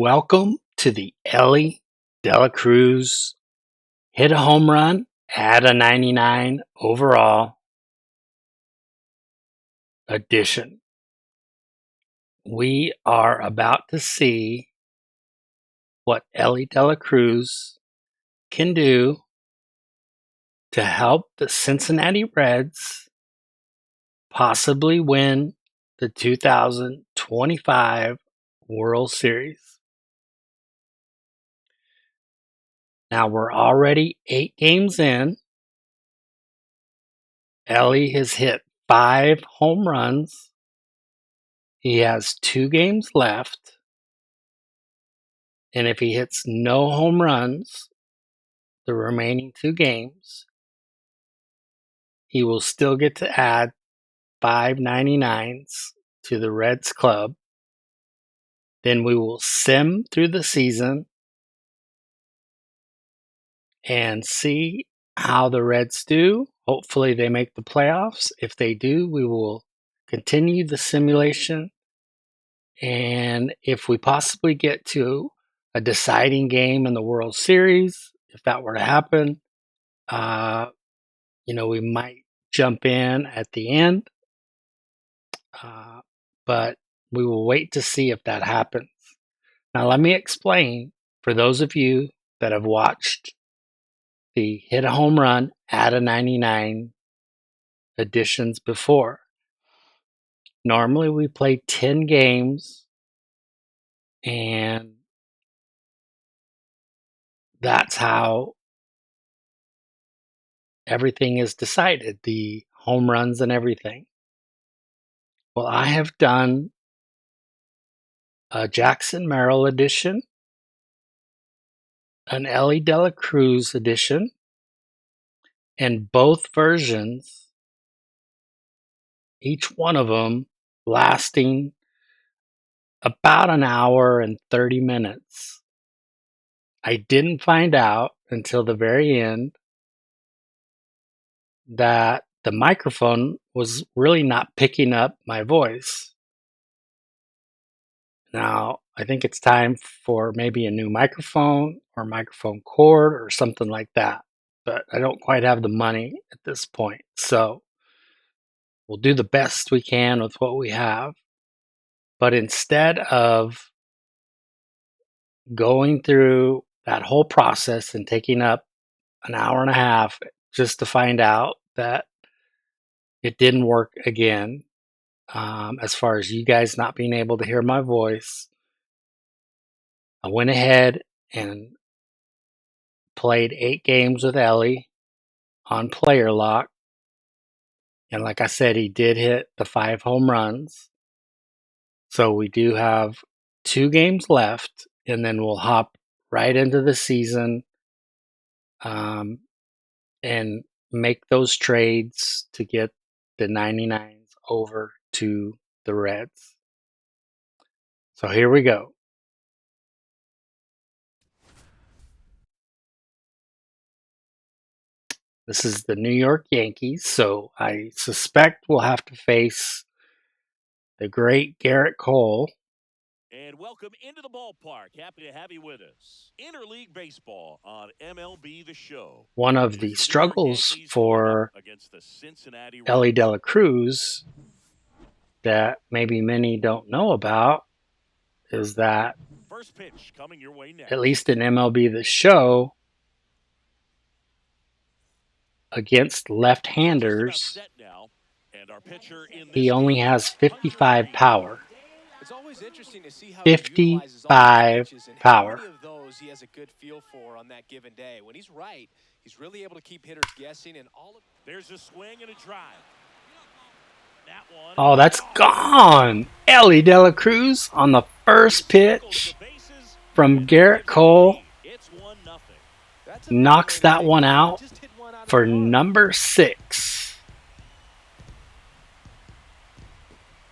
Welcome to the Elly Cruz hit a home run, had a 99 overall edition. We are about to see what Elly Cruz can do to help the Cincinnati Reds possibly win the 2025 World Series. Now we're already 8 games in. Elly has hit 5 home runs. He has 2 games left. And if he hits no home runs the remaining 2 games, he will still get to add 5 99s to the Reds club. Then we will sim through the season and see how the Reds do. Hopefully they make the playoffs. If they do, we will continue the simulation. And if we possibly get to a deciding game in the World Series, if that were to happen, we might jump in at the end. But we will wait to see if that happens. Now, let me explain for those of you that have watched the hit a home run, add a 99 editions before. Normally, we play 10 games, and that's how everything is decided, the home runs and everything. Well, I have done a Jackson Merrill edition, an Elly Cruz edition, and both versions, each one of them lasting about an hour and 30 minutes. I didn't find out until the very end that the microphone was really not picking up my voice. Now, I think it's time for maybe a new microphone or microphone cord or something like that. But I don't quite have the money at this point. So we'll do the best we can with what we have. But instead of going through that whole process and taking up an hour and a half just to find out that it didn't work again, as far as you guys not being able to hear my voice, I went ahead and played 8 games with Elly on player lock. And like I said, he did hit the 5 home runs. So we do have 2 games left, and then we'll hop right into the season and make those trades to get the 99s over to the Reds. So here we go. This is the New York Yankees, so I suspect we'll have to face the great Garrett Cole. And welcome into the ballpark. Happy to have you with us. Interleague Baseball on MLB The Show. One of the struggles for Elly Cruz that maybe many don't know about is that, first pitch coming your way next, at least in MLB The Show, against left-handers, he only has 55 power. It's always interesting to see how 55 power. How many of those he has a good feel for on that given day. When he's right, he's really able to keep hitters guessing, and all of there's a swing and a drive. That one. Oh, that's gone. Elly Cruz on the first pitch from Garrett Cole knocks that one out for number 6.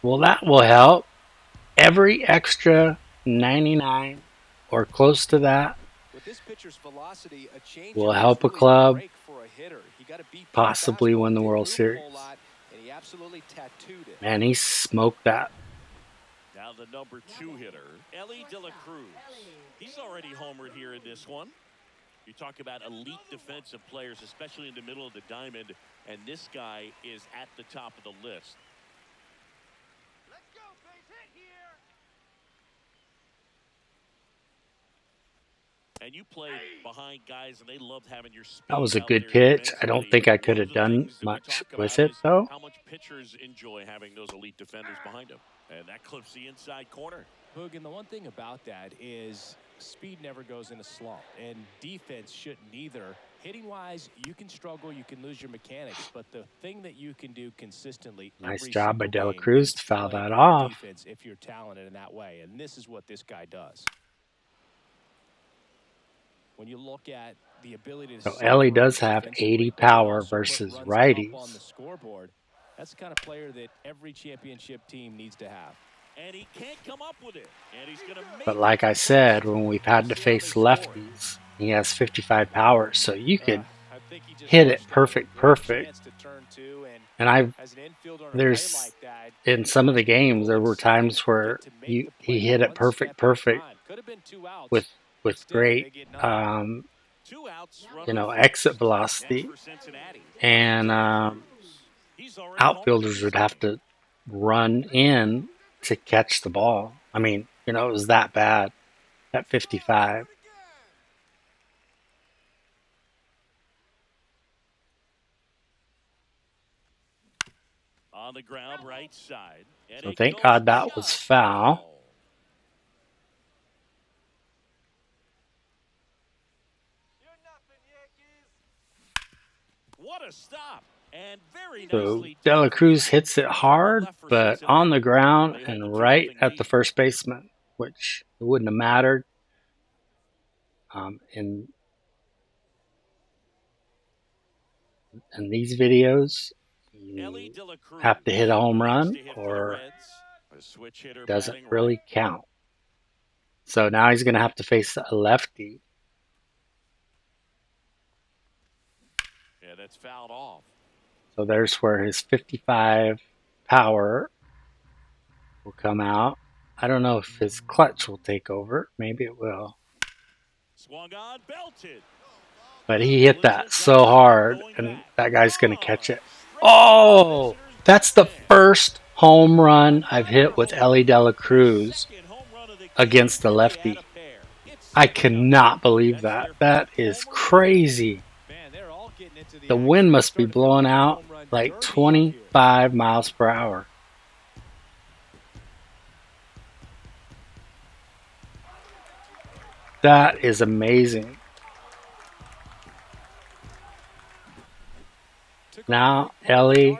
Well, that will help. Every extra 99 or close to that will help a club possibly win the World Series. Man, he smoked that. Now the number 2 hitter, Elly Cruz. He's already homered here in this one. You talk about elite defensive players, especially in the middle of the diamond, and this guy is at the top of the list. Let's go, base hit here. And you play behind guys, and they loved having your That speed was a out good there pitch. I don't defensively. think I could One of have the done things that we much talk with about it, is though. how much pitchers enjoy having those elite defenders behind them. And that clips the inside corner. Boog, and the one thing about that is speed never goes in a slump, and defense shouldn't either. Hitting-wise, you can struggle, you can lose your mechanics, but the thing that you can do consistently Nice every job by single Dela game Cruz is to foul play that great off. defense if you're talented in that way, and this is what this guy does. When you look at the ability to So Elly separate does have defensively, 80 but then power also put versus runs up on the righties. scoreboard, that's the kind of player that every championship team needs to have. And he can't come up with it. And he's going to make But like I said, when we've had to face lefties, he has 55 power, so you could I think he just hit it rushed that one. perfect. Great chance to turn two, and And as an infielder on a play there's like that, in some of the games there were times where get to make the he play hit it one perfect step at a time. Could have been 2 outs, but with still great they get nothing. 2 outs, runner exit first. Next velocity, for Cincinnati. and He's already homered outfielders would have to run in to catch the ball. I mean, it was that bad at 55. On the ground, right side. And So it thank goes God that was just foul. What a stop. And very So nicely Dela done. Cruz hits it hard, Left for but on Cincinnati. the ground They hold the and 2-0 right at the lead. first baseman, which it wouldn't have mattered. In these videos, you have to hit a home run or it doesn't really count. So now he's going to have to face a lefty. Yeah, that's fouled off. So there's where his 55 power will come out. I don't know if his clutch will take over. Maybe it will. Swung on, belted. But he hit that so hard, and that guy's going to catch it. Oh, that's the first home run I've hit with Elly De La Cruz against the lefty. I cannot believe that. That is crazy. The wind must be blowing out like 25 miles per hour. That is amazing. Now, Elly,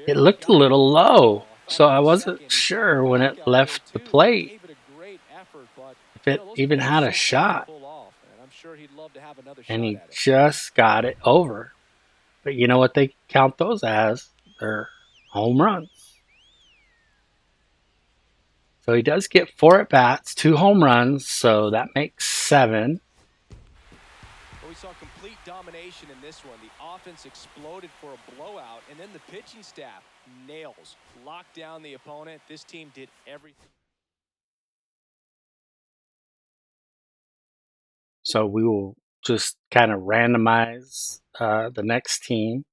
it looked a little low, so I wasn't sure when it left the plate if it even had a shot. And he just got it over. But you know what they count those as? They're home runs. So he does get 4 at-bats, 2 home runs, so that makes 7. We saw complete domination in this one. The offense exploded for a blowout, and then the pitching staff nails, locked down the opponent. This team did everything. So we will just kind of randomize the next team.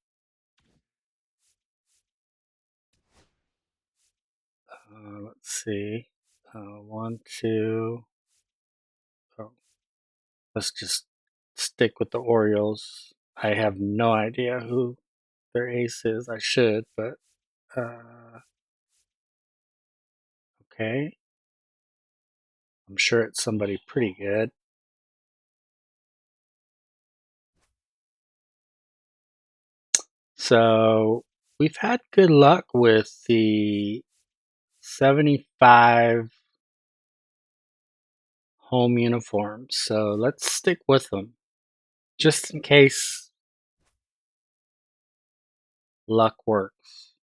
Let's see. 1, 2. Oh, let's just stick with the Orioles. I have no idea who their ace is. I should, but okay. I'm sure it's somebody pretty good. So we've had good luck with the 75 home uniforms. So let's stick with them just in case luck works.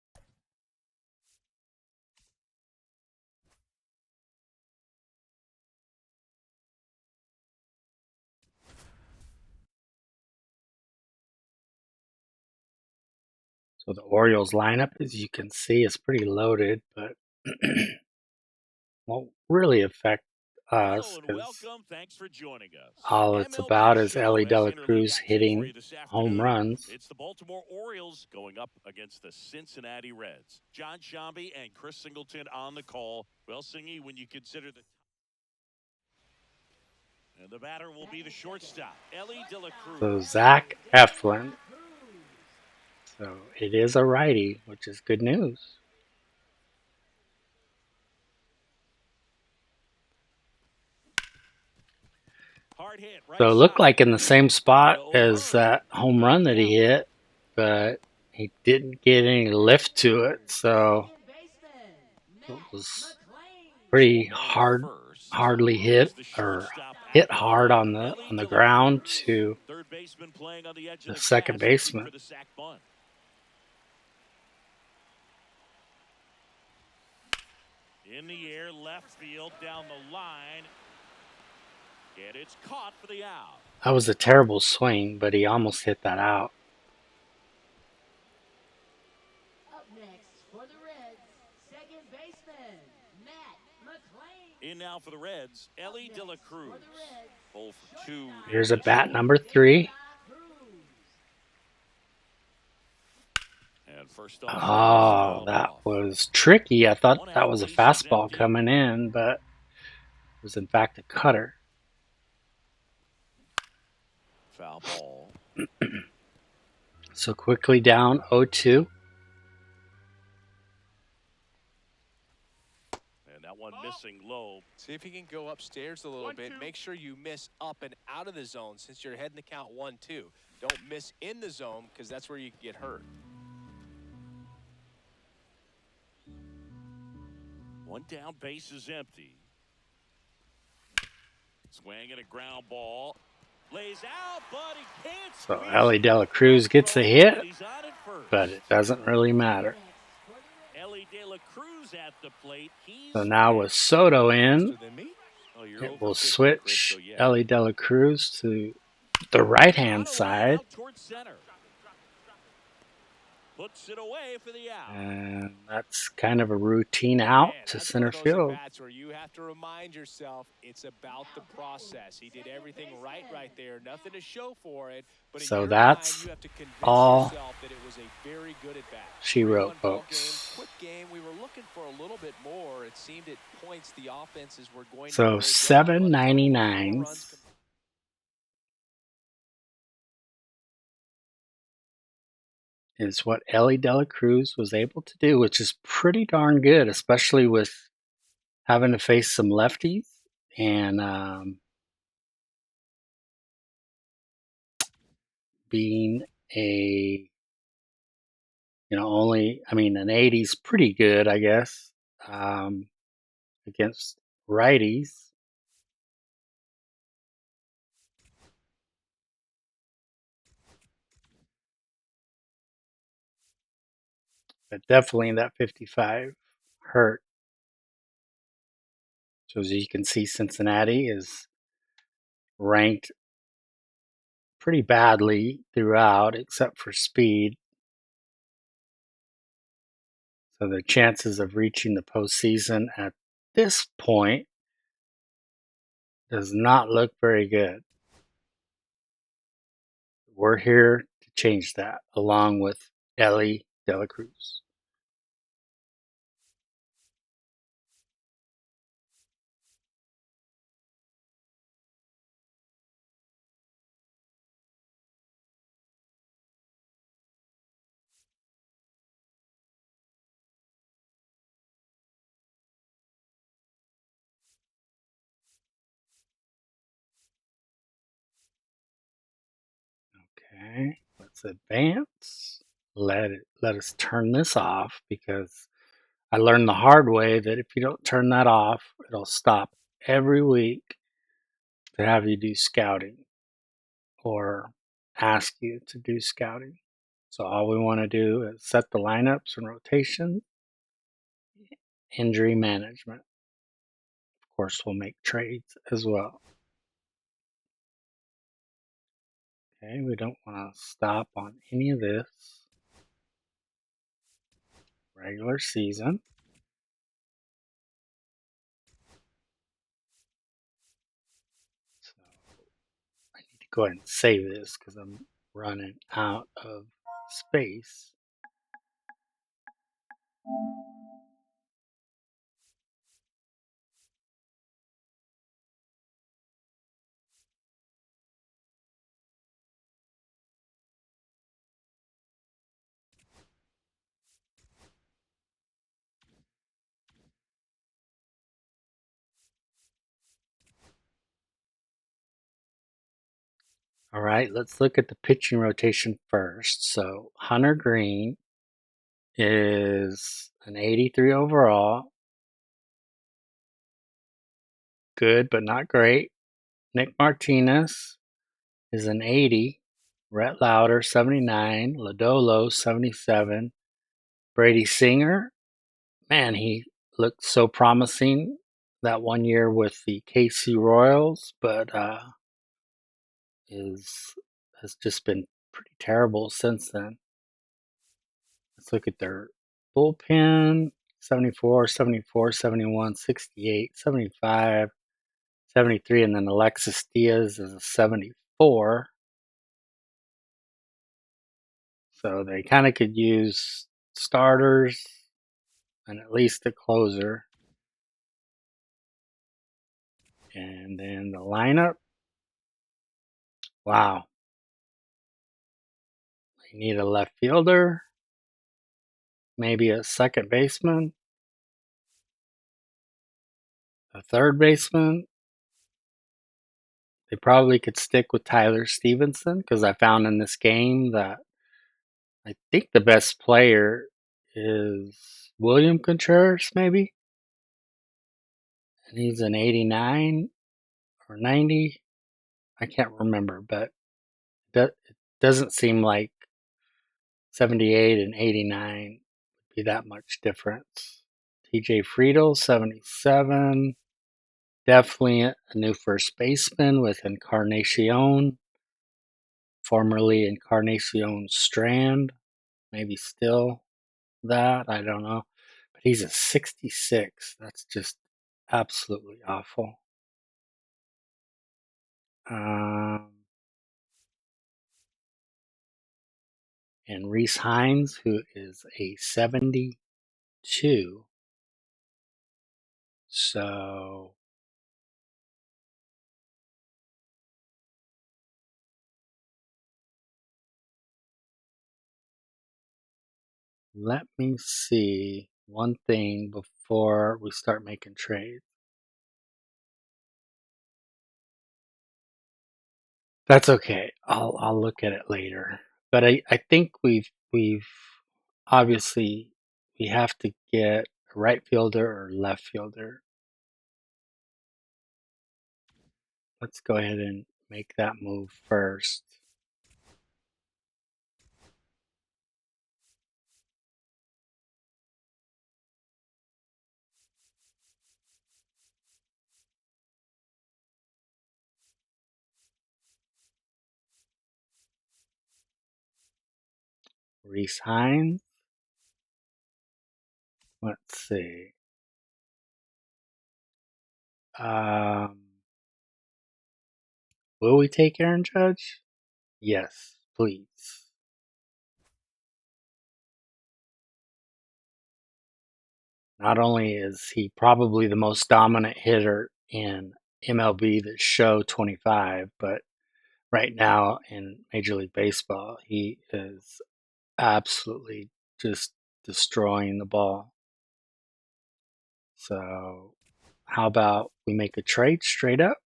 So the Orioles lineup, as you can see, is pretty loaded, but won't really affect Hello us and because welcome. Thanks for joining us. all The it's MLB about is Elly show De has La interleague Cruz action for you hitting this home afternoon. runs. It's the Baltimore Orioles going up against the Cincinnati Reds. John Shambi and Chris Singleton on the call. Well, Singy, when you consider the batter will be the shortstop, Elly De La Cruz. So Zach Eflin. So it is a righty, which is good news. Hard hit, So right it looked side. like in the same spot No as hurry. that home Knocked run that he down. hit, but he didn't get any lift to it. So it was So a pretty man at first hardly is hit the or shortstop at hit the hard plate, on Elly the De La ground Cruz. to Third baseman playing on the edge of the the second grass looking for baseman. the sac bunt. In the air, left field, down the line. And it's caught for the out. That was a terrible swing, but he almost hit that out. Up next for the Reds, second baseman, Matt McLean. In now for the Reds, Elly De La Cruz. 0 for 2 in Here's a this bat one. number 3. And first off, that is Oh, fouled that off. was tricky. I thought One that out, was a bases fastball empty. coming in, but it was in fact a cutter. Foul ball. So quickly down 0-2. And that one missing low. See if you can go upstairs a little bit. Make sure you miss up and out of the zone since you're heading the count 1-2. Don't miss in the zone because that's where you can get hurt. One down, base is empty. Swing and a ground ball. Lays out, but he can't So squeeze Elly it. De La Cruz gets a hit, And he's on at first. but it doesn't really matter. Elly De La Cruz at the plate. So now with Soto in, Oh, you're it over will 50, Chris, switch so yeah. Elly De La Cruz to the right-hand On a line side. out towards center. Puts it away for the out. And that's kind of a routine out Man, to that's one center of those field. at-bats where you have to remind yourself it's about the process. He did everything right there. Nothing to show for it. But So in your that's mind, you have to convince all yourself that it was a very good at-bat. she wrote, 3-1 ball game, folks. quick game. We were looking for a little bit more. It seemed at points the offenses were going to So break down, but a total of 4 7.99 runs is what Elly De La Cruz was able to do, which is pretty darn good, especially with having to face some lefties and being a, an 80's pretty good, I guess, against righties. But definitely that 55 hurt. So as you can see, Cincinnati is ranked pretty badly throughout, except for speed. So their chances of reaching the postseason at this point does not look very good. We're here to change that, along with Elly De La Cruz. Okay, let's advance. Let us turn this off because I learned the hard way that if you don't turn that off, it'll stop every week to have you do scouting or ask you to do scouting. So all we want to do is set the lineups and rotation, injury management. Of course, we'll make trades as well. Okay, we don't want to stop on any of this. Regular season. go ahead and save this because I'm running out of space. All right, let's look at the pitching rotation first. So Hunter Green is an 83 overall. Good, but not great. Nick Martinez is an 80. Rhett Lauder, 79. Lodolo, 77. Brady Singer, man, he looked so promising that one year with the KC Royals, but is has just been pretty terrible since then. Let's look at their bullpen: 74, 74, 71, 68, 75, 73, and then Alexis Diaz is a 74. So they kind of could use starters and at least a closer. And then the lineup, wow. They need a left fielder, maybe a second baseman, a third baseman. They probably could stick with Tyler Stevenson because I found in this game that I think the best player is William Contreras, maybe. And he's an 89 or 90. I can't remember, but it doesn't seem like 78 and 89 would be that much difference. TJ Friedel, 77. Definitely a new first baseman with Encarnacion, formerly Encarnacion Strand. Maybe still that. I don't know. But he's a 66. That's just absolutely awful. Um, and Reese Hines, who is a 72. So let me see one thing before we start making trades. That's okay. I'll look at it later. But I think we've obviously we have to get a right fielder or left fielder. Let's go ahead and make that move first. Reese Hines. Let's see. Um, will we take Aaron Judge? Yes, please. Not only is he probably the most dominant hitter in MLB that show 25, but right now in Major League Baseball, he is absolutely just destroying the ball. So, how about we make a trade straight up?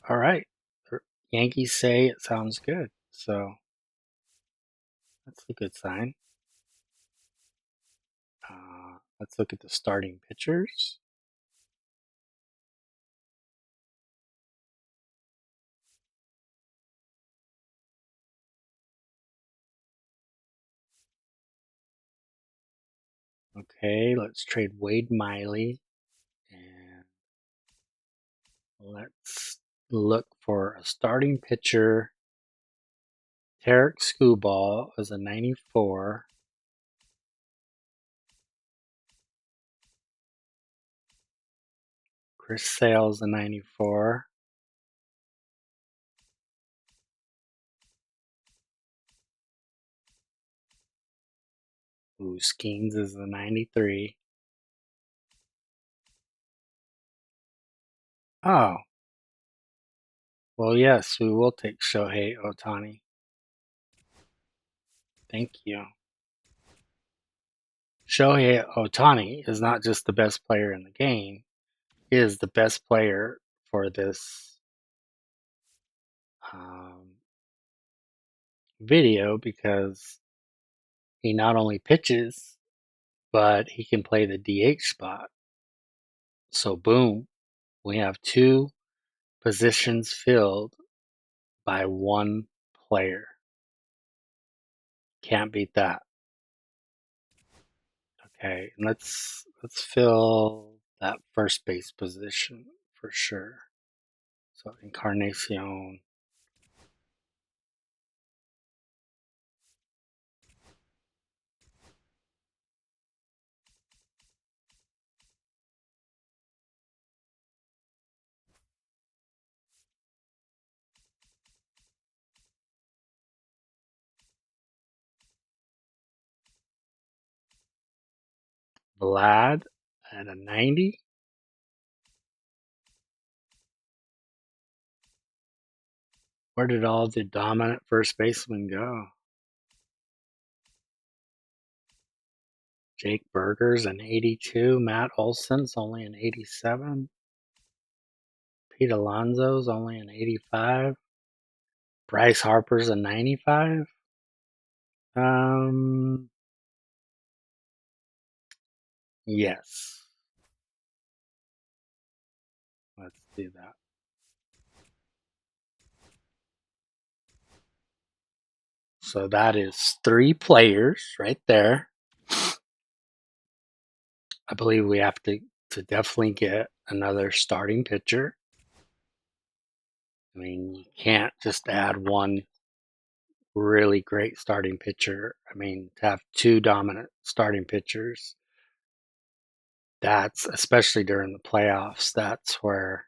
All right. The Yankees say it sounds good. So, that's a good sign. Let's look at the starting pitchers. Okay, let's trade Wade Miley and let's look for a starting pitcher. Tarek Skubal is a 94. Chris Sale's a 94. Ooh, Skeens is a 93. Oh, well, yes, we will take Shohei Ohtani. Thank you. Shohei Ohtani is not just the best player in the game, he is the best player for this um, video because he not only pitches, but he can play the DH spot. So, boom, we have two positions filled by one player. Can't beat that. Okay, and let's fill that first base position for sure. So Encarnacion. Vlad at a 90. Where did all the dominant first basemen go? Jake Berger's an 82. Matt Olson's only an 87. Pete Alonso's only an 85. Bryce Harper's a 95. Um, yes. Let's do that. So that is 3 players right there. I believe we have to definitely get another starting pitcher. I mean, you can't just add one really great starting pitcher. I mean, to have 2 dominant starting pitchers, that's especially during the playoffs, that's where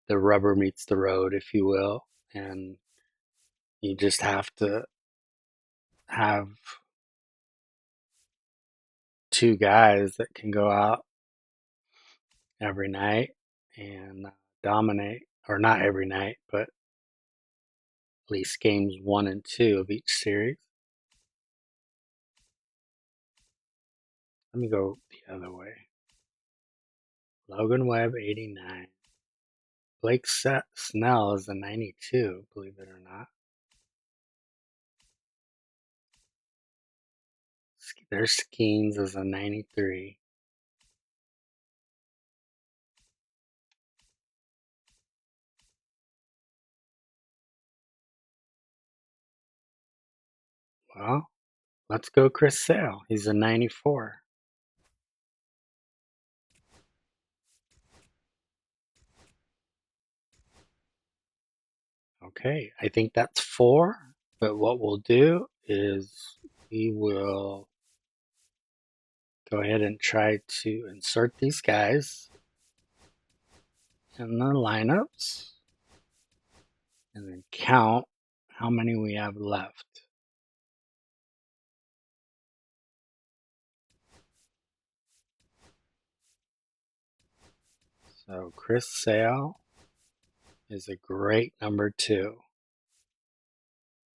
the rubber meets the road, if you will. And you just have to have 2 guys that can go out every night and dominate, or not every night, but at least games 1 and 2 of each series. Let me go the other way. Logan Webb, 89. Blake Snell is a 92, believe it or not. Their Skeens is a 93. Well, let's go Chris Sale. He's a 94. Okay, I think that's 4. But what we'll do is we will go ahead and try to insert these guys in the lineups and then count how many we have left. So Chris Sale is a great number 2.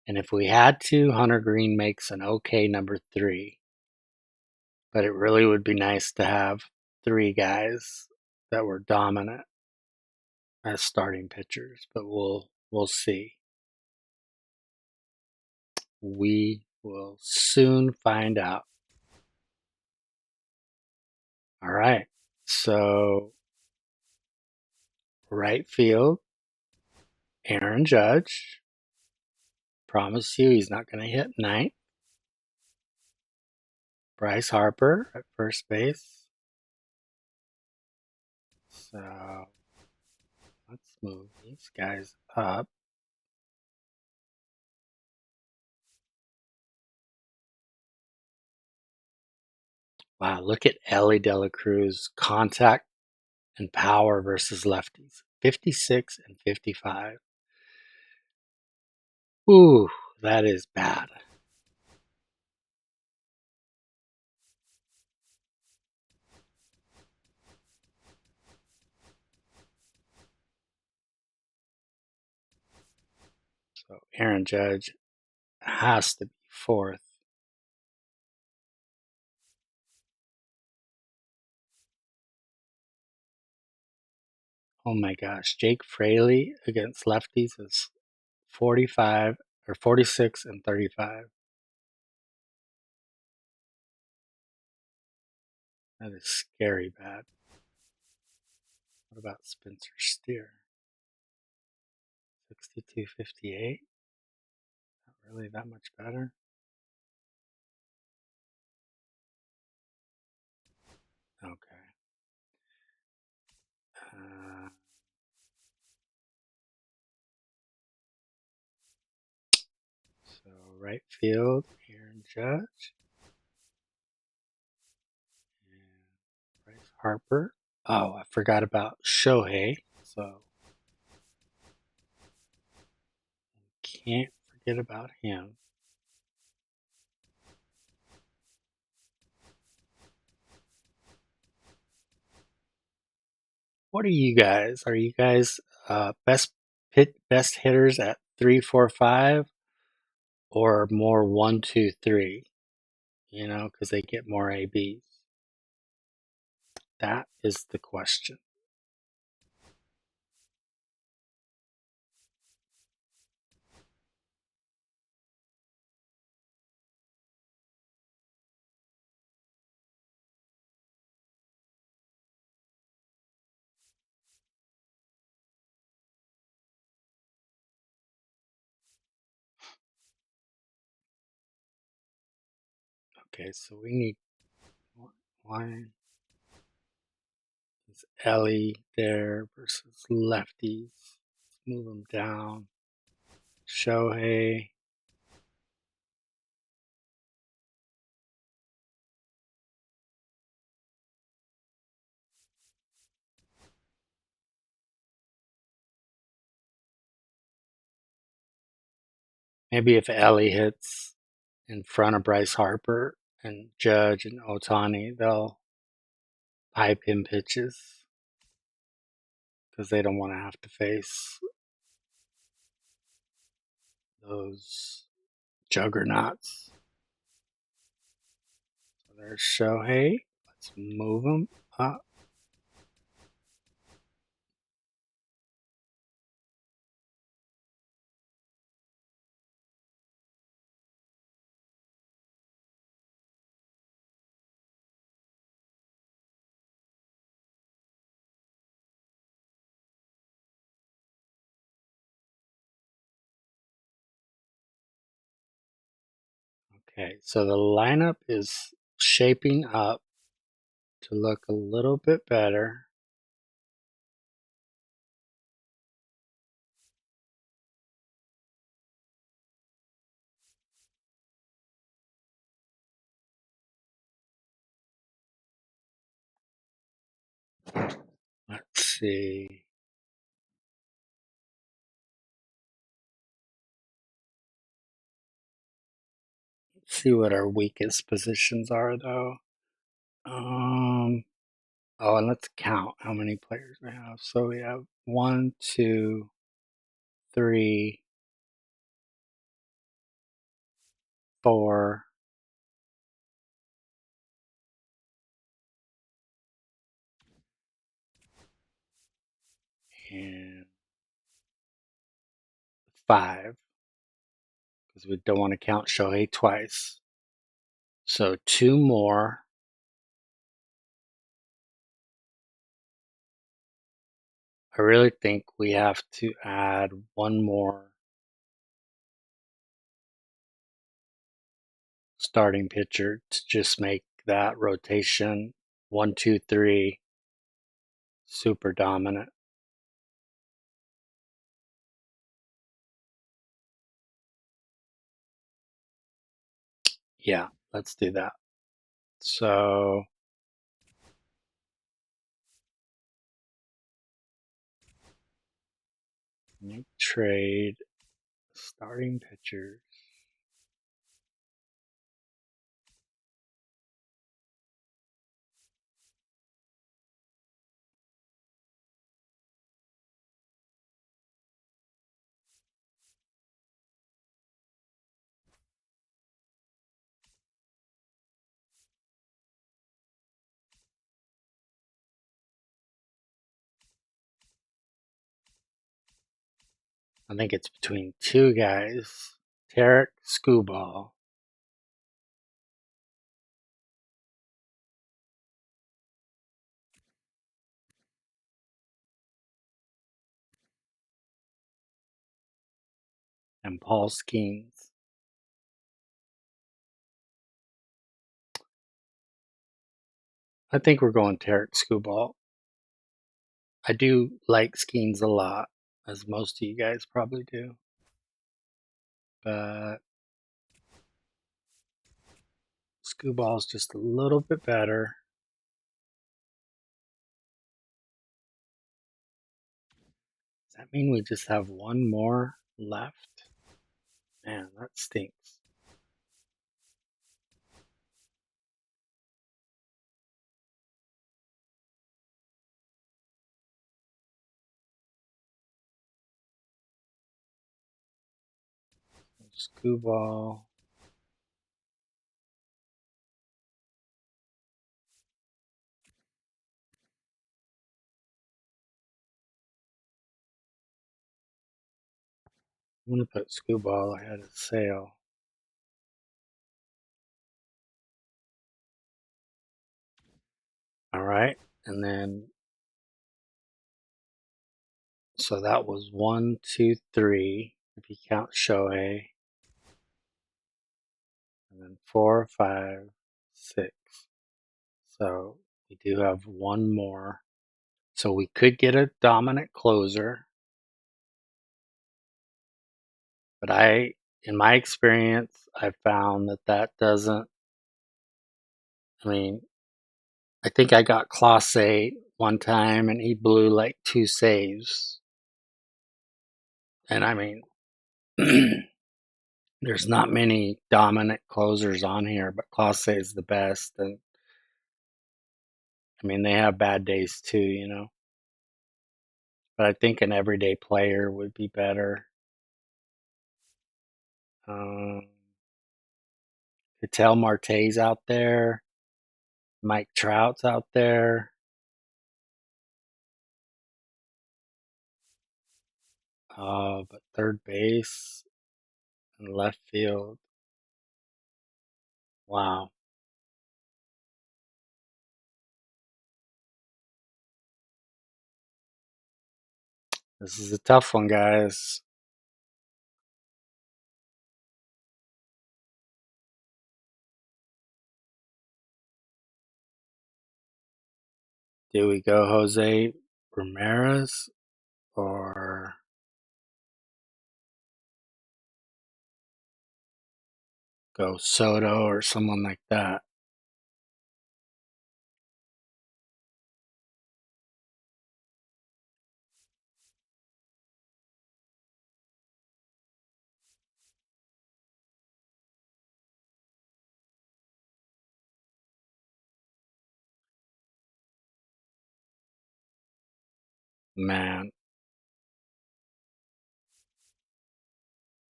And if we had to, Hunter Green makes an okay number 3. But it really would be nice to have 3 guys that were dominant as starting pitchers. But we'll see. We will soon find out. All right. So right field, Aaron Judge. Promise you he's not going to hit 9th. Bryce Harper at first base. So let's move these guys up. Wow, look at Elly De La Cruz contact and power versus lefties. 56 and 55. Ooh, that is bad. So Aaron Judge has to be fourth. Oh my gosh, Jake Fraley against lefties is 45 or 46 and 35. That is scary bad. What about Spencer Steer? 62.58. Not really that much better. Okay. So right field, Aaron Judge and Bryce Harper. Oh, I forgot about Shohei. So can't forget about him. What are you guys? Are you guys best hitters at 3, 4, 5, or more 1, 2, 3? You know, because they get more ABs. That is the question. Okay, so we need one. Is Elly there versus lefties? Let's move them down. Shohei. Maybe if Elly hits in front of Bryce Harper and Judge and Otani, they'll pipe him pitches because they don't want to have to face those juggernauts. So there's Shohei. Let's move him up. Okay, so the lineup is shaping up to look a little bit better. Let's see. Let's see what our weakest positions are, though. Oh, and let's count how many players we have. So we have 1, 2, 3, 4, and 5, because we don't want to count Shohei twice. So 2 more. I really think we have to add 1 more starting pitcher to just make that rotation 1, 2, 3 super dominant. Yeah, let's do that. So make trade starting pitchers. I think it's between two guys, Tarek Skubal and Paul Skeens. I think we're going Tarek Skubal. I do like Skeens a lot, as most of you guys probably do. But Skubal's just a little bit better. Does that mean we just have one more left? Man, that stinks. Skubal. I'm going to put Skubal ahead of Sale. All right. And then, so that was 1, 2, 3, if you count Shohei. And then 4, 5, 6. So we do have one more. So we could get a dominant closer. But in my experience, I found that doesn't, I mean, I think I got Clase one time and he blew like 2 saves. And I mean, there's not many dominant closers on here, but Clase is the best. And I mean, they have bad days too. But I think an everyday player would be better. Ketel Marte's out there. Mike Trout's out there. But third base and left field. Wow. This is a tough one, guys. Do we go Jose Ramirez or go Soto or someone like that? Man,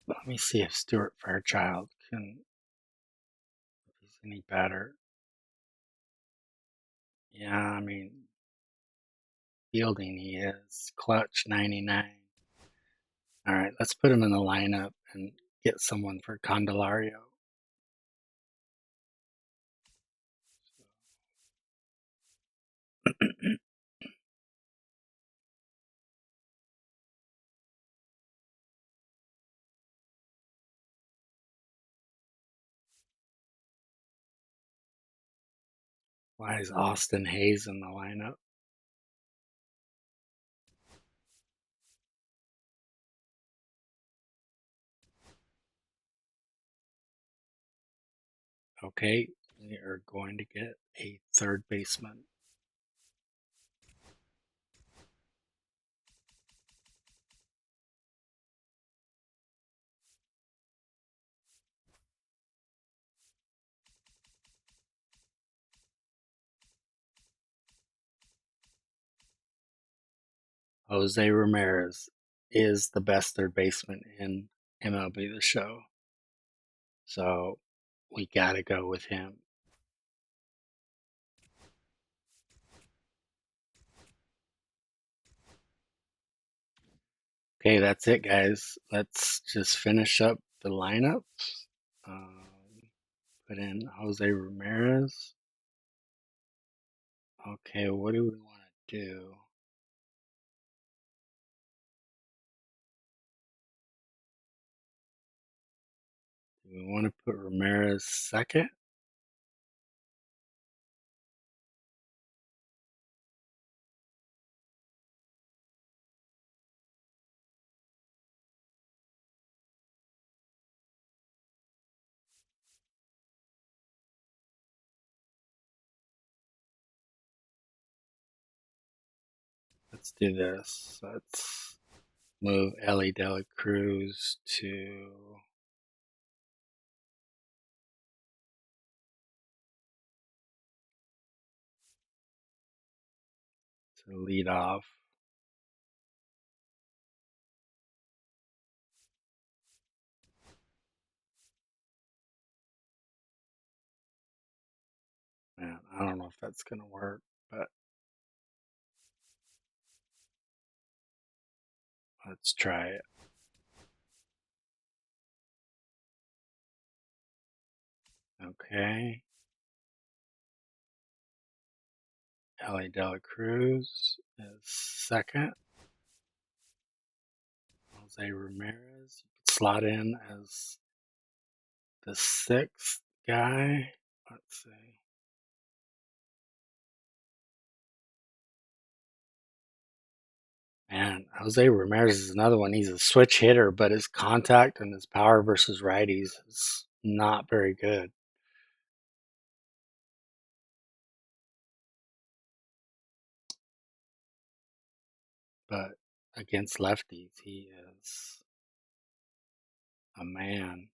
let me see if Stuart Fairchild if he's any better. Yeah, I mean, fielding he is. Clutch 99. All right, let's put him in the lineup and get someone for Candelario. Why is Austin Hayes in the lineup? Okay, we are going to get a third baseman. Jose Ramirez is the best third baseman in MLB The Show. So we got to go with him. Okay, that's it, guys. Let's just finish up the lineups. Put in Jose Ramirez. Okay, what do we want to do? Do we want to put Ramirez second? Let's do this. Let's move Elly Cruz to lead off. Man, I don't know if that's going to work, but let's try it. Okay. Elly Cruz is second. Jose Ramirez, you could slot in as the sixth guy. Let's see. Man, Jose Ramirez is another one. He's a switch hitter, but his contact and his power versus righties is not very good. But against lefties, he is a man.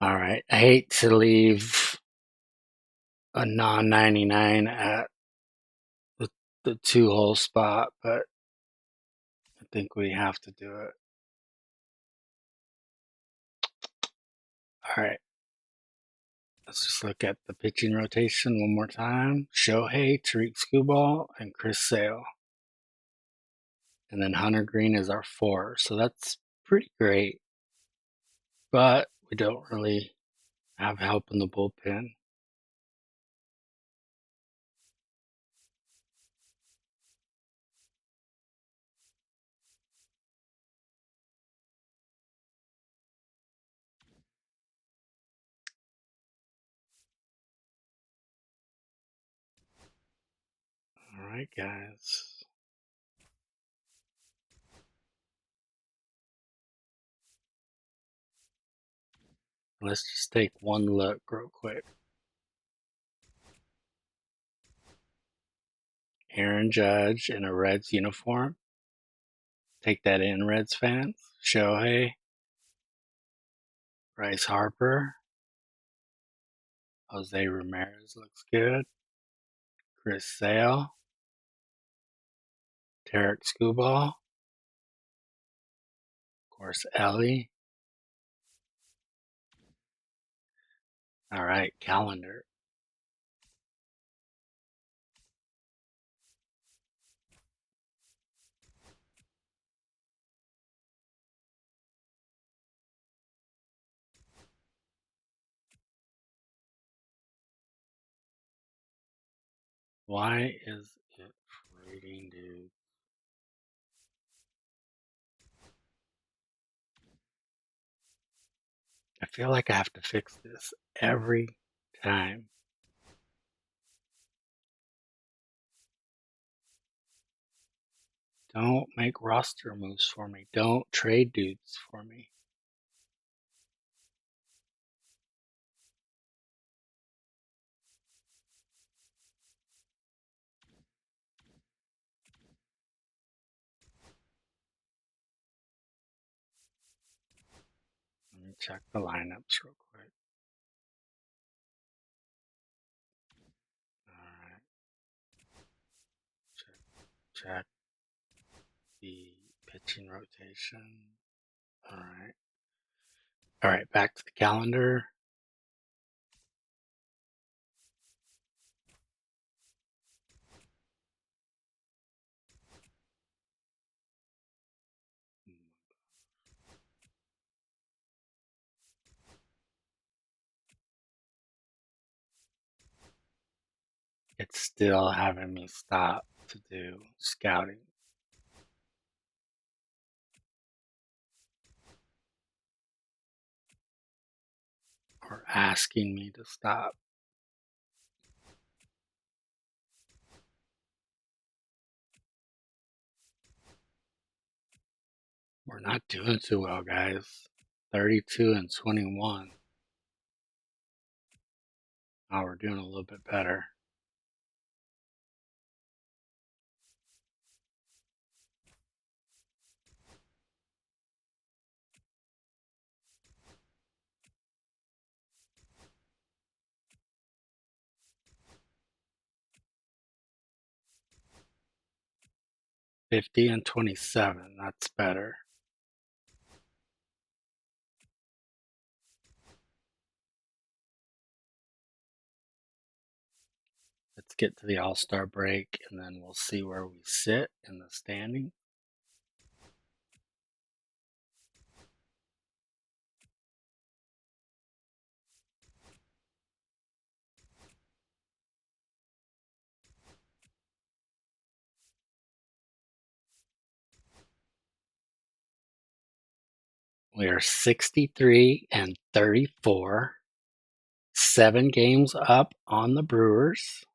All right. I hate to leave a non-99 at the two-hole spot, but I think we have to do it. All right. Let's just look at the pitching rotation one more time. Shohei, Tariq Skubal, and Chris Sale. And then Hunter Green is our 4. So that's pretty great. But we don't really have help in the bullpen. All right, guys. Let's just take one look real quick. Aaron Judge in a Reds uniform. Take that in, Reds fans. Shohei. Bryce Harper. Jose Ramirez looks good. Chris Sale. Tarek Skubal. Of course, Elly. All right, calendar. Why is it reading, dude? I feel like I have to fix this every time. Don't make roster moves for me. Don't trade dudes for me. check the lineups real quick. All right. Check the pitching rotation. All right. All right, back to the calendar. It's still having me stop to do scouting. Or asking me to stop. We're not doing too well, guys. 32 and 21. Now we're doing a little bit better. $50 and 27. That's better. Let's get to the All-Star break, and then we'll see where we sit in the standing. We are 63 and 34. 7 games up on the Brewers.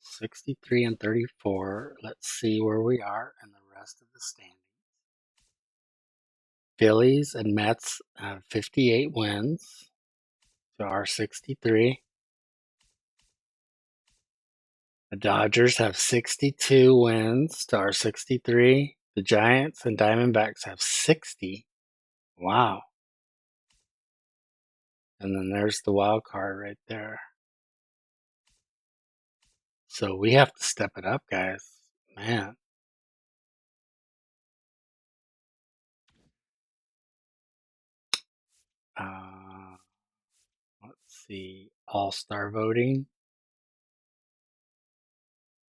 63 and 34. Let's see where we are in the rest of the standings. Phillies and Mets have 58 wins to our 63. The Dodgers have 62 wins to our 63. The Giants and Diamondbacks have 60. Wow. And then there's the wild card right there. So we have to step it up, guys. Man. Let's see. All-star voting.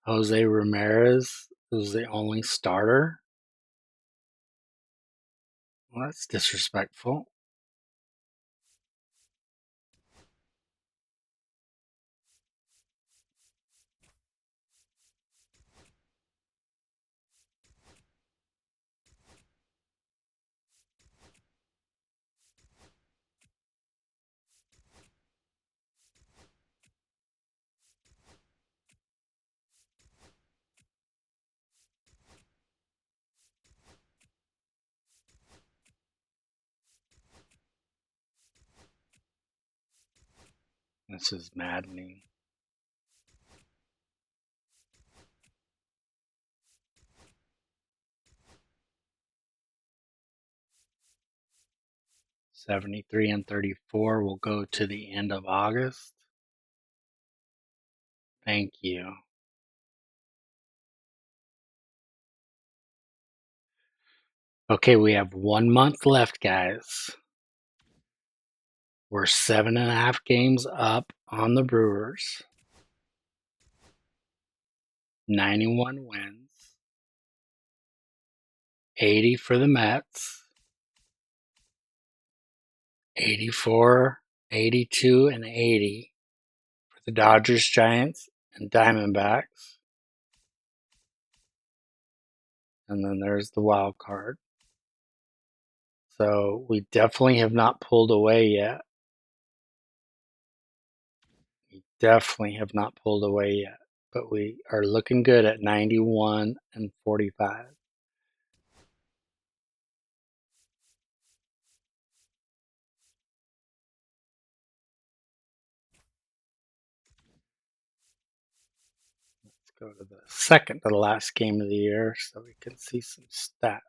Jose Ramirez is the only starter. Well, that's disrespectful. This is maddening. $73 and 34 will go to the end of August. Thank you. Okay, we have 1 month left, guys. We're 7.5 games up on the Brewers. 91 wins. 80 for the Mets. 84, 82, and 80 for the Dodgers, Giants, and Diamondbacks. And then there's the wild card. So we definitely have not pulled away yet. We definitely have not pulled away yet. But we are looking good at 91 and 45. Let's go to the second to the last game of the year so we can see some stats.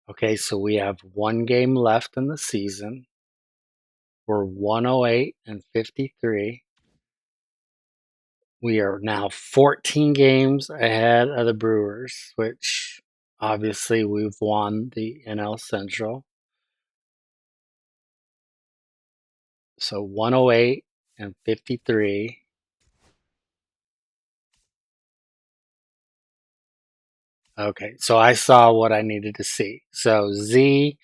Okay, so we have one game left in the season. We're 108-53. We are now 14 games ahead of the Brewers, which obviously we've won the NL Central. So 108-53. Okay, so I saw what I needed to see. So Z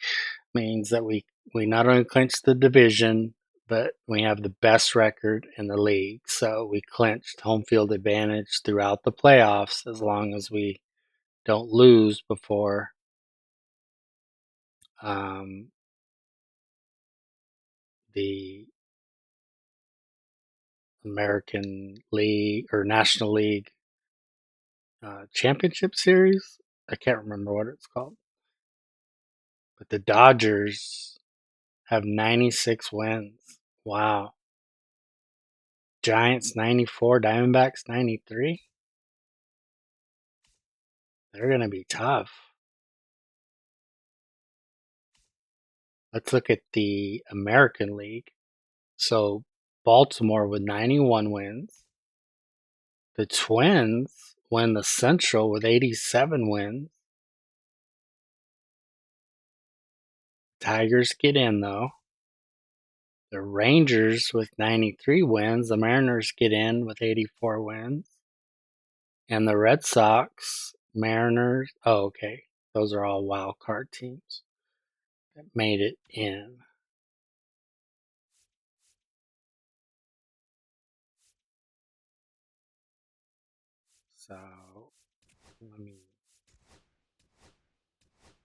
means that we not only clinched the division, but we have the best record in the league. So we clinched home field advantage throughout the playoffs as long as we don't lose before the American League or National League Championship Series. I can't remember what it's called. But the Dodgers have 96 wins. Wow. Giants 94, Diamondbacks 93. They're going to be tough. Let's look at the American League. So Baltimore with 91 wins. The Twins win the Central with 87 wins. Tigers get in though. The Rangers with 93 wins. The Mariners get in with 84 wins. And the Red Sox, Mariners, oh, okay. Those are all wild card teams that made it in. So let me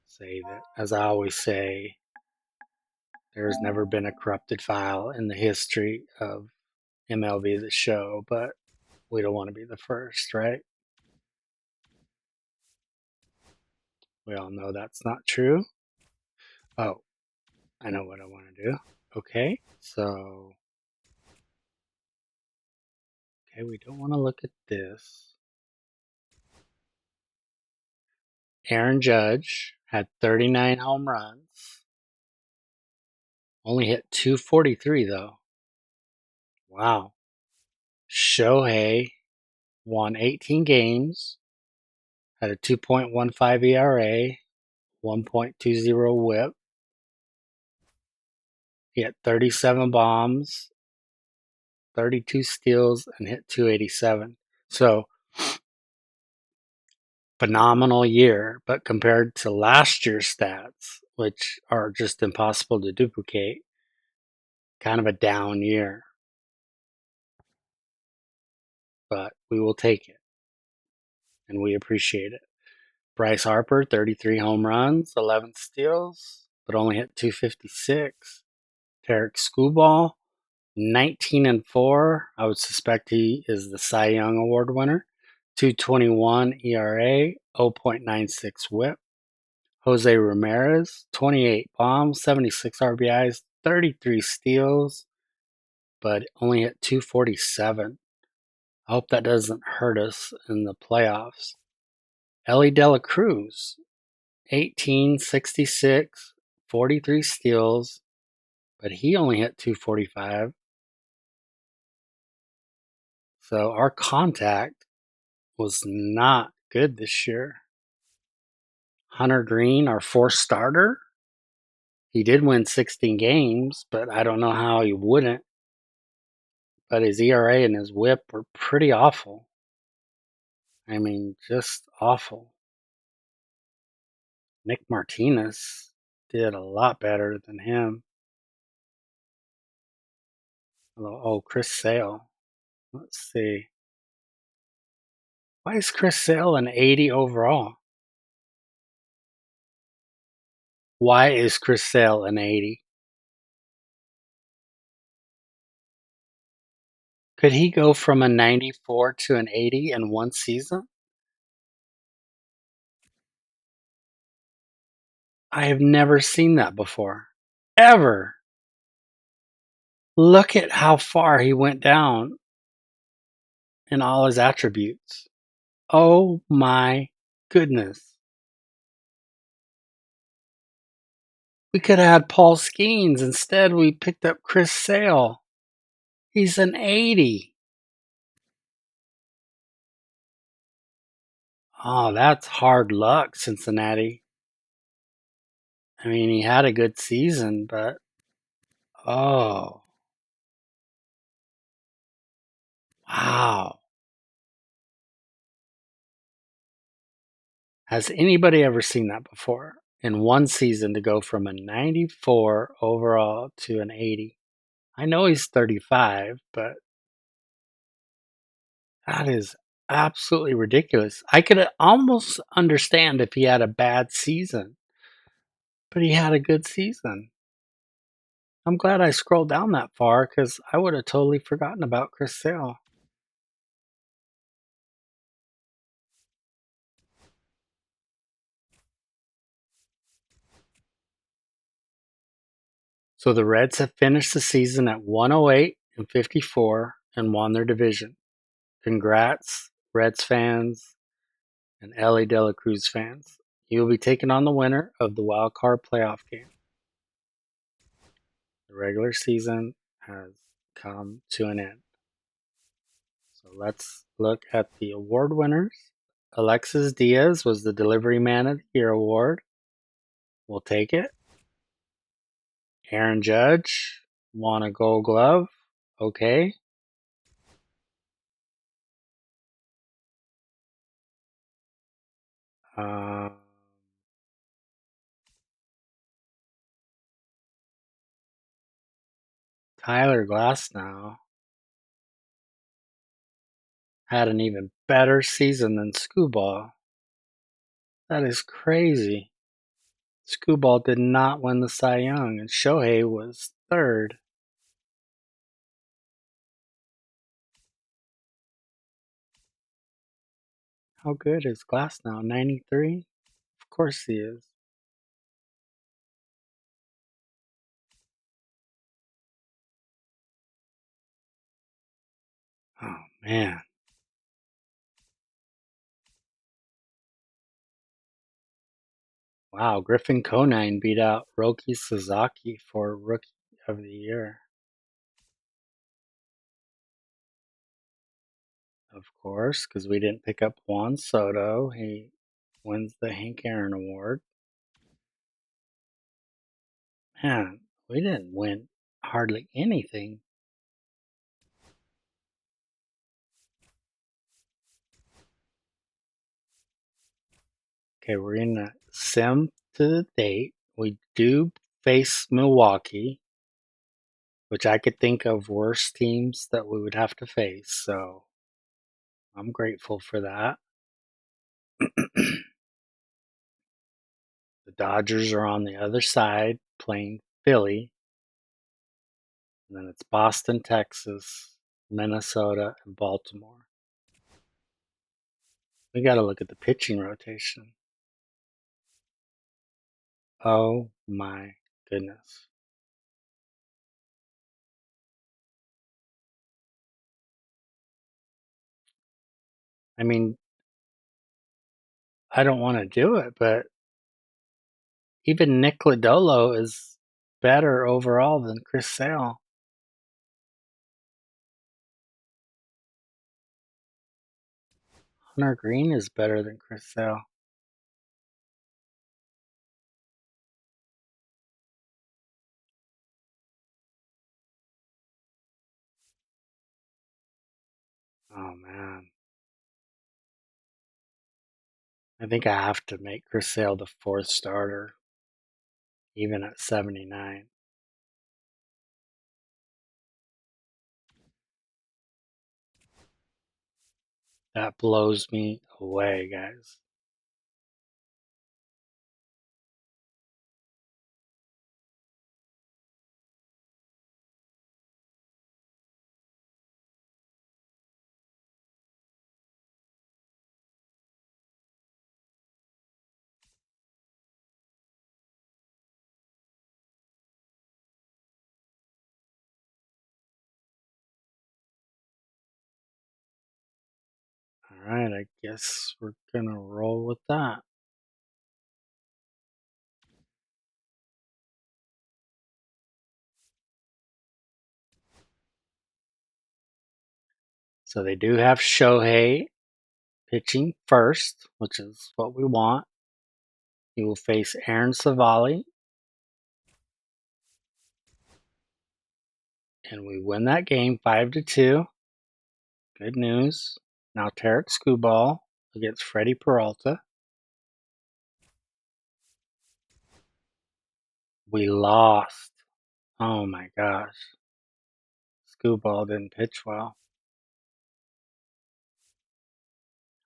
say that, as I always say, there's never been a corrupted file in the history of MLB The Show, but we don't want to be the first, right? We all know that's not true. Oh, I know what I want to do. Okay, so, okay, we don't want to look at this. Aaron Judge had 39 home runs. Only hit 243 though. Wow. Shohei won 18 games, had a 2.15 ERA, 1.20 whip. He hit 37 bombs, 32 steals, and hit 287. So, phenomenal year. But compared to last year's stats, which are just impossible to duplicate, kind of a down year. But we will take it, and we appreciate it. Bryce Harper, 33 home runs, 11 steals, but only hit 256. Tarek Skubal, 19-4. I would suspect he is the Cy Young Award winner. 2.21 ERA, 0.96 whip. Jose Ramirez, 28 bombs, 76 RBIs, 33 steals, but only hit 247. I hope that doesn't hurt us in the playoffs. Elly Cruz, 1866, 43 steals, but he only hit 245. So our contact was not good this year. Hunter Green, our fourth starter, he did win 16 games, but I don't know how he wouldn't. But his ERA and his whip were pretty awful. I mean, just awful. Nick Martinez did a lot better than him. Oh, Chris Sale. Let's see. Why is Chris Sale an 80 overall? Why is Chris Sale an 80? Could he go from a 94 to an 80 in one season? I have never seen that before. Ever. Look at how far he went down in all his attributes. Oh my goodness. We could have had Paul Skeens. Instead, we picked up Chris Sale. He's an 80. Oh, that's hard luck, Cincinnati. I mean, he had a good season, but oh, wow. Has anybody ever seen that before? In one season to go from a 94 overall to an 80. I know he's 35, but that is absolutely ridiculous. I could almost understand if he had a bad season, but he had a good season. I'm glad I scrolled down that far because I would have totally forgotten about Chris Sale. So the Reds have finished the season at 108 and 54 and won their division. Congrats, Reds fans and Elly Cruz fans. You will be taking on the winner of the wild card playoff game. The regular season has come to an end. So let's look at the award winners. Alexis Diaz was the Delivery Man of the Year award. We'll take it. Aaron Judge won a Gold Glove. Okay. Uh, Tyler Glasnow had an even better season than Screwball. That is crazy. Screwball did not win the Cy Young, and Shohei was third. How good is Glasnow? 93? Of course he is. Oh, man. Wow, Griffin Conine beat out Roki Sasaki for Rookie of the Year. Of course, because we didn't pick up Juan Soto. He wins the Hank Aaron Award. Man, we didn't win hardly anything. Okay, we're in the sim to the date. We do face Milwaukee, which I could think of worse teams that we would have to face, so I'm grateful for that. The Dodgers are on the other side playing Philly. And then it's Boston, Texas, Minnesota, and Baltimore. We got to look at the pitching rotation. Oh my goodness. I mean, I don't want to do it, but even Nick Lodolo is better overall than Chris Sale. Hunter Green is better than Chris Sale. Oh man. I think I have to make Chris Sale the fourth starter, even at 79. That blows me away, guys. All right, I guess we're going to roll with that. So they do have Shohei pitching first, which is what we want. He will face Aaron Savali. And we win that game 5-2. Good news. Now Tarek Skubal against Freddie Peralta. We lost. Oh my gosh. Skubal didn't pitch well.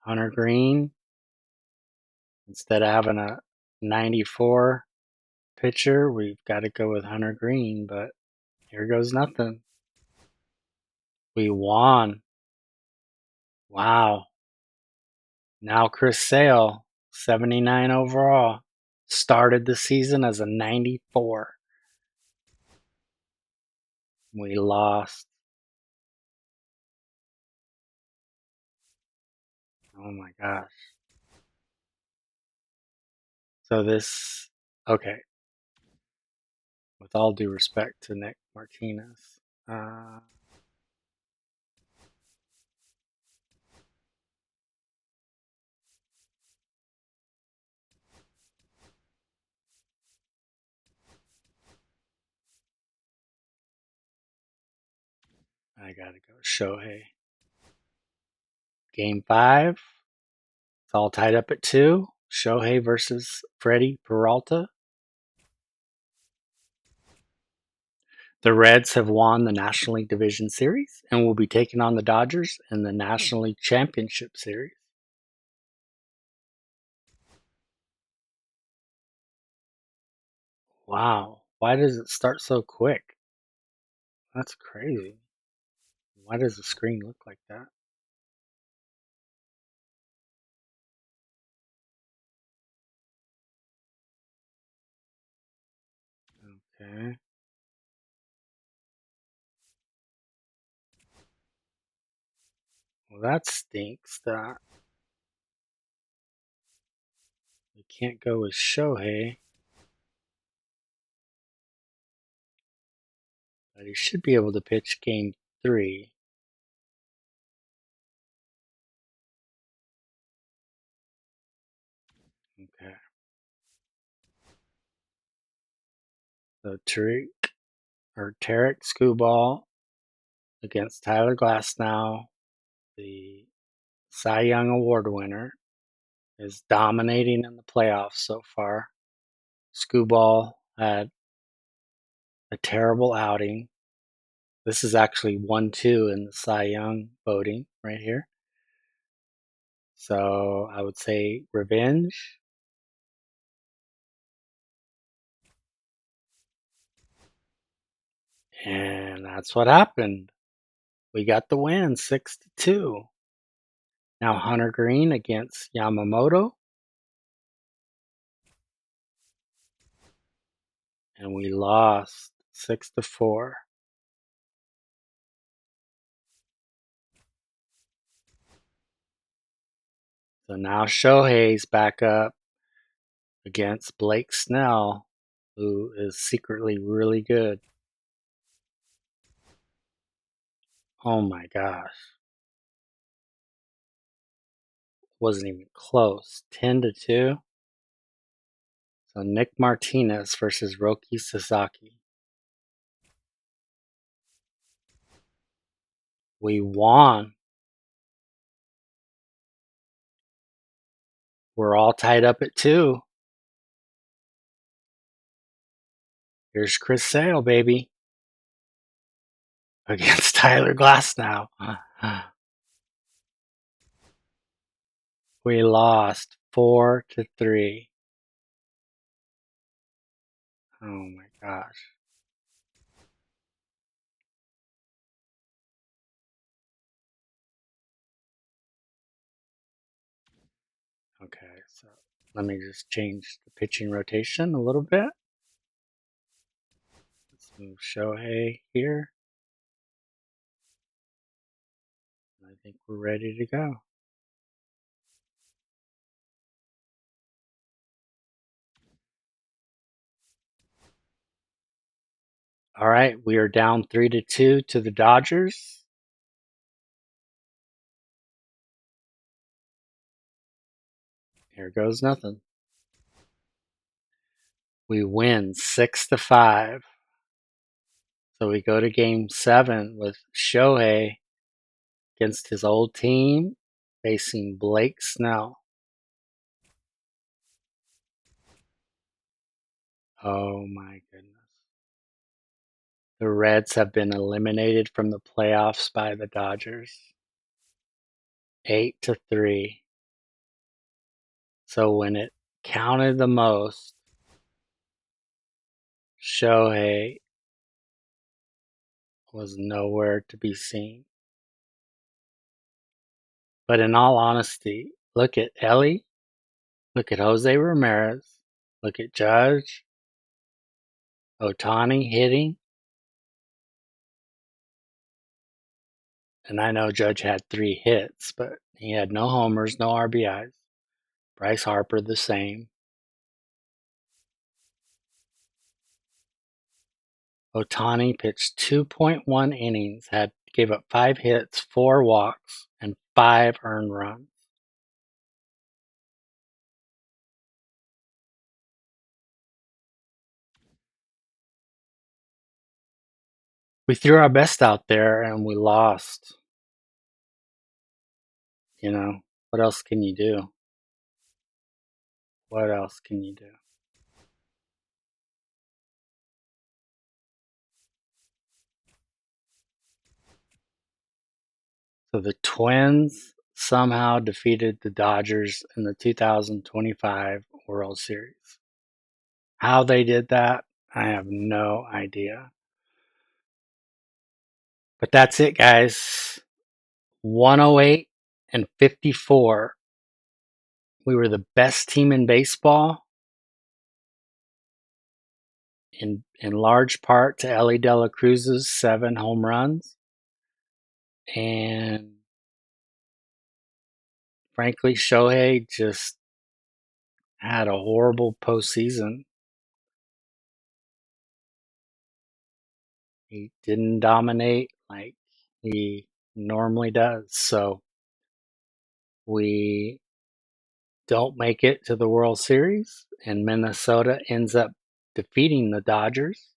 Hunter Green, instead of having a 94 pitcher, we've got to go with Hunter Green, but here goes nothing. We won. Wow. Now Chris Sale, 79 overall, started the season as a 94. We lost. Oh my gosh. So this, okay, with all due respect to Nick Martinez, I gotta go Shohei. Game 5, it's all tied up at 2. Shohei versus Freddie Peralta. The Reds have won the National League Division Series and will be taking on the Dodgers in the National League Championship Series. Wow, why does it start so quick? That's crazy. Why does the screen look like that? Okay. Well, that stinks that we can't go with Shohei, but he should be able to pitch game 3. Okay. So Tarek Skubal against Tyler Glasnow, the Cy Young Award winner, is dominating in the playoffs so far. Skubal had a terrible outing. This is actually 1-2 in the Cy Young voting right here. So I would say revenge. And that's what happened. We got the win 6-2. Now Hunter Green against Yamamoto. And we lost 6-4. So now Shohei's back up against Blake Snell, who is secretly really good. Oh my gosh. Wasn't even close. 10-2. So Nick Martinez versus Roki Sasaki. We won. We're all tied up at 2. Here's Chris Sale, baby, against Tyler Glasnow. We lost 4-3. Oh my gosh. Okay, so let me just change the pitching rotation a little bit. Let's move Shohei here. I think we're ready to go. All right, we are down 3-2 to the Dodgers. Here goes nothing. We win 6-5. So we go to game 7 with Shohei against his old team facing Blake Snell. Oh my goodness. The Reds have been eliminated from the playoffs by the Dodgers. 8-3. So when it counted the most, Shohei was nowhere to be seen. But in all honesty, look at Elly, look at Jose Ramirez, look at Judge, Ohtani hitting. And I know Judge had 3 hits, but he had no homers, no RBIs. Bryce Harper the same. Ohtani pitched 2.1 innings, gave up 5 hits, 4 walks, and 5 earned runs. We threw our best out there and we lost. You know, what else can you do? What else can you do? So the Twins somehow defeated the Dodgers in the 2025 World Series. How they did that, I have no idea. But that's it, guys. 108-54. We were the best team in baseball, in large part to Elly De La Cruz's 7 home runs. And frankly, Shohei just had a horrible postseason. He didn't dominate like he normally does. So we don't make it to the World Series, and Minnesota ends up defeating the Dodgers.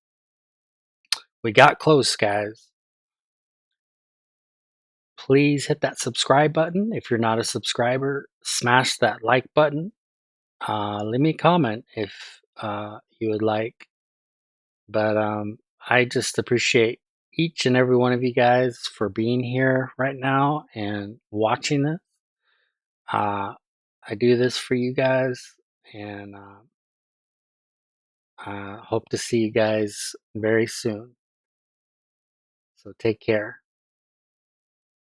We got close, guys. Please hit that subscribe button. If you're not a subscriber, smash that like button. Leave me a comment if you would like. But I just appreciate each and every one of you guys for being here right now and watching this. I do this for you guys, and hope to see you guys very soon. So take care.